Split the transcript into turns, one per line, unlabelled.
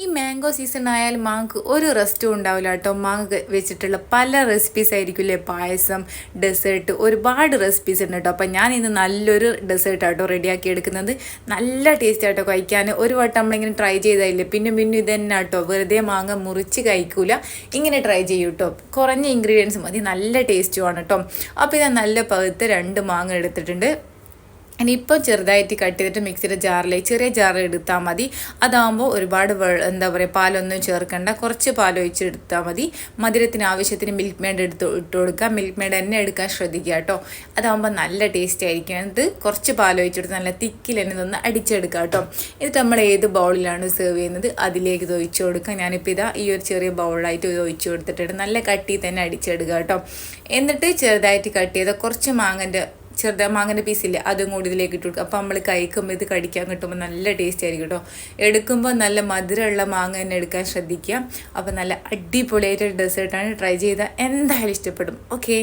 ഈ mango season ആയാൽ മാങ്ങക്ക് ഒരു റെസ്റ്റും ഉണ്ടാവില്ല കേട്ടോ. മാങ്ങ വെച്ചിട്ടുള്ള പല റെസിപ്പീസ് ആയിരിക്കില്ലേ, പായസം, ഡെസേർട്ട്, ഒരുപാട് റെസിപ്പീസ് ഉണ്ട് കേട്ടോ. അപ്പം ഞാൻ ഇന്ന് നല്ലൊരു ഡെസേർട്ട് ആട്ടോ റെഡിയാക്കി എടുക്കുന്നത്. നല്ല ടേസ്റ്റ് ആട്ടോ കഴിക്കാൻ. ഒരു വട്ടം നമ്മളിങ്ങനെ ട്രൈ ചെയ്തായില്ലേ പിന്നെ പിന്നെ ഇത് തന്നെ കേട്ടോ. വെറുതെ മാങ്ങ മുറിച്ച് കഴിക്കൂല, ഇങ്ങനെ ട്രൈ ചെയ്യൂ കേട്ടോ. കുറഞ്ഞ ഇൻഗ്രീഡിയൻസ് മതി, നല്ല ടേസ്റ്റുമാണ് കേട്ടോ. അപ്പോൾ ഇത് നല്ല പഴുത്ത് 2 മാങ്ങ എടുത്തിട്ടുണ്ട്. ഇനിയിപ്പോൾ ചെറുതായിട്ട് കട്ട് ചെയ്തിട്ട് മിക്സിയുടെ ജാറിലേക്ക്, ചെറിയ ജാറിൽ എടുത്താൽ മതി. അതാകുമ്പോൾ ഒരുപാട് എന്താ പറയുക, പാലൊന്നും ചേർക്കണ്ട, കുറച്ച് പാൽ ഒഴിച്ച് എടുത്താൽ മതി. മധുരത്തിന് ആവശ്യത്തിന് മിൽക്ക് മെയ്ഡ് ഇട്ട് കൊടുക്കുക. മിൽക്ക് മെയ്ഡ് തന്നെ എടുക്കാൻ ശ്രദ്ധിക്കുക കേട്ടോ. അതാകുമ്പോൾ നല്ല ടേസ്റ്റ് ആയിരിക്കും. എന്നിട്ട് കുറച്ച് പാൽ ഒഴിച്ചെടുത്ത് നല്ല തിക്കിൽ തന്നെ ഇതൊന്ന് അടിച്ചെടുക്കുക കേട്ടോ. എന്നിട്ട് നമ്മൾ ഏത് ബൗളിലാണ് സെർവ് ചെയ്യുന്നത് അതിലേക്ക് ഇത് ഒഴിച്ച് കൊടുക്കുക. ഞാനിപ്പോൾ ഇതാ ഈ ഒരു ചെറിയ ബൗളായിട്ട് ഇത് ഒഴിച്ച് കൊടുത്തിട്ടുണ്ട്. നല്ല കട്ടി തന്നെ അടിച്ചെടുക്കുക കേട്ടോ. എന്നിട്ട് ചെറുതായിട്ട് കട്ട് ചെയ്ത കുറച്ച് മാങ്ങൻ്റെ പീസില്ലേ, അതും കൂടി ഇതിലേക്ക് ഇട്ട് കൊടുക്കുക. അപ്പോൾ നമ്മൾ കഴിക്കുമ്പോൾ ഇത് കടിക്കാൻ കിട്ടുമ്പോൾ നല്ല ടേസ്റ്റ് ആയിരിക്കും കേട്ടോ. എടുക്കുമ്പോൾ നല്ല മധുരമുള്ള മാങ്ങ തന്നെ എടുക്കാൻ ശ്രദ്ധിക്കുക. അപ്പോൾ നല്ല അടിപൊളിയായിട്ട് ഡെസേർട്ടാണ്. ട്രൈ ചെയ്താൽ എന്തായാലും ഇഷ്ടപ്പെടും. ഓക്കെ.